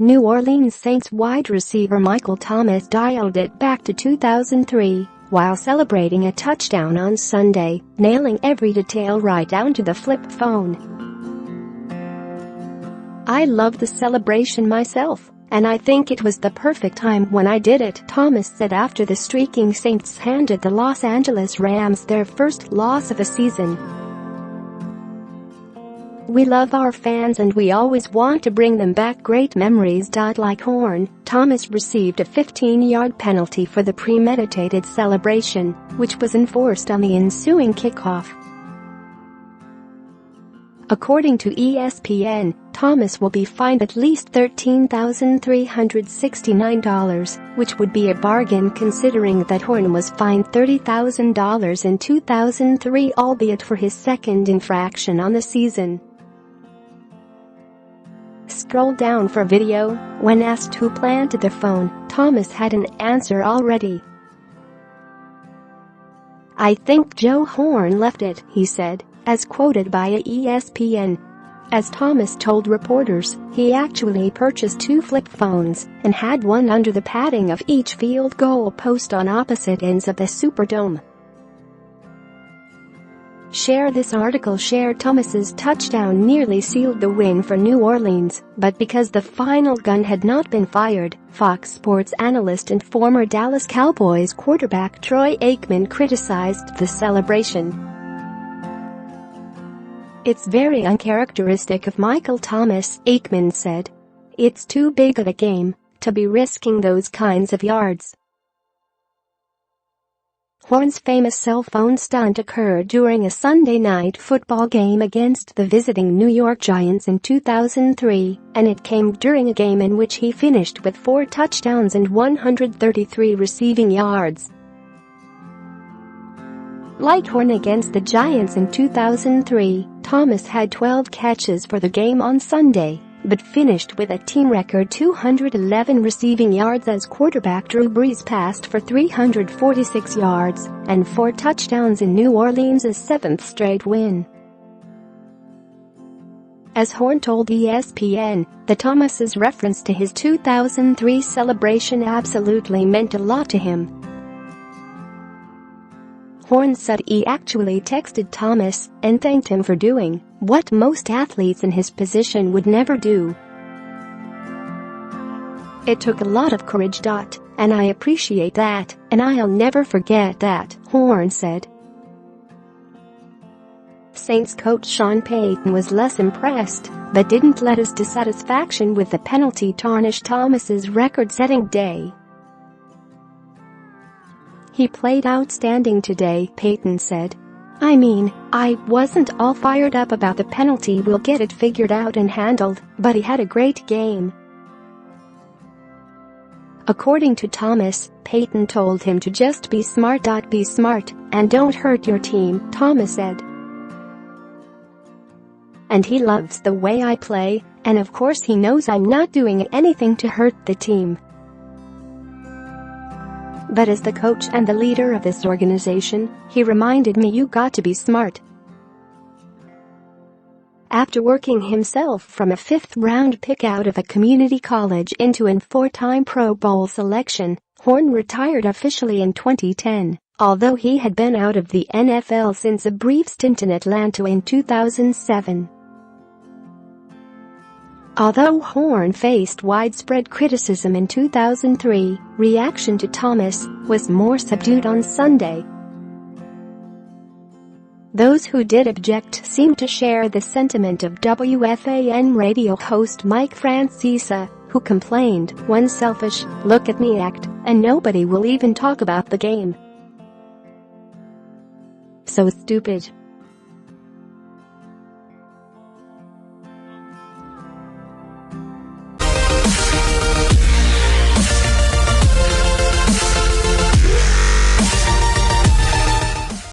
New Orleans Saints wide receiver Michael Thomas dialed it back to 2003 while celebrating a touchdown on Sunday, nailing every detail right down to the flip phone. "I love the celebration myself, and I think it was the perfect time when I did it," Thomas said after the streaking Saints handed the Los Angeles Rams their first loss of the season. "We love our fans and we always want to bring them back great memories." Like Horn, Thomas received a 15-yard penalty for the premeditated celebration, which was enforced on the ensuing kickoff. According to ESPN, Thomas will be fined at least $13,369, which would be a bargain considering that Horn was fined $30,000 in 2003, albeit for his second infraction on the season. Scroll down for video. When asked who planted the phone, Thomas had an answer already. "I think Joe Horn left it," he said, as quoted by ESPN. As Thomas told reporters, he actually purchased 2 flip phones and had one under the padding of each field goal post on opposite ends of the Superdome. Share this article. Thomas's touchdown nearly sealed the win for New Orleans, but because the final gun had not been fired, Fox Sports analyst and former Dallas Cowboys quarterback Troy Aikman criticized the celebration. "It's very uncharacteristic of Michael Thomas," Aikman said. "It's too big of a game to be risking those kinds of yards." Horn's famous cell phone stunt occurred during a Sunday night football game against the visiting New York Giants in 2003, and it came during a game in which he finished with 4 touchdowns and 133 receiving yards. Like Horn against the Giants in 2003, Thomas had 12 catches for the game on Sunday, but finished with a team record 211 receiving yards as quarterback Drew Brees passed for 346 yards and 4 touchdowns in New Orleans' 7th straight win. As Horn told ESPN, the Thomas's reference to his 2003 celebration absolutely meant a lot to him. Horn said he actually texted Thomas and thanked him for doing what most athletes in his position would never do. "It took a lot of courage. And I appreciate that, and I'll never forget that," Horn said. Saints coach Sean Payton was less impressed, but didn't let his dissatisfaction with the penalty tarnish Thomas's record-setting day. "He played outstanding today," Payton said. "I mean, I wasn't all fired up about the penalty. We'll get it figured out and handled, but he had a great game." According to Thomas, Payton told him to just be smart. "Be smart and don't hurt your team," Thomas said. "And he loves the way I play, and of course he knows I'm not doing anything to hurt the team. But as the coach and the leader of this organization, he reminded me you got to be smart." After working himself from a 5th-round pick out of a community college into a 4-time Pro Bowl selection, Horn retired officially in 2010, although he had been out of the NFL since a brief stint in Atlanta in 2007. Although Horn faced widespread criticism in 2003, reaction to Thomas was more subdued on Sunday. Those who did object seemed to share the sentiment of WFAN radio host Mike Francesa, who complained, "One selfish, look at me act, and nobody will even talk about the game. So stupid."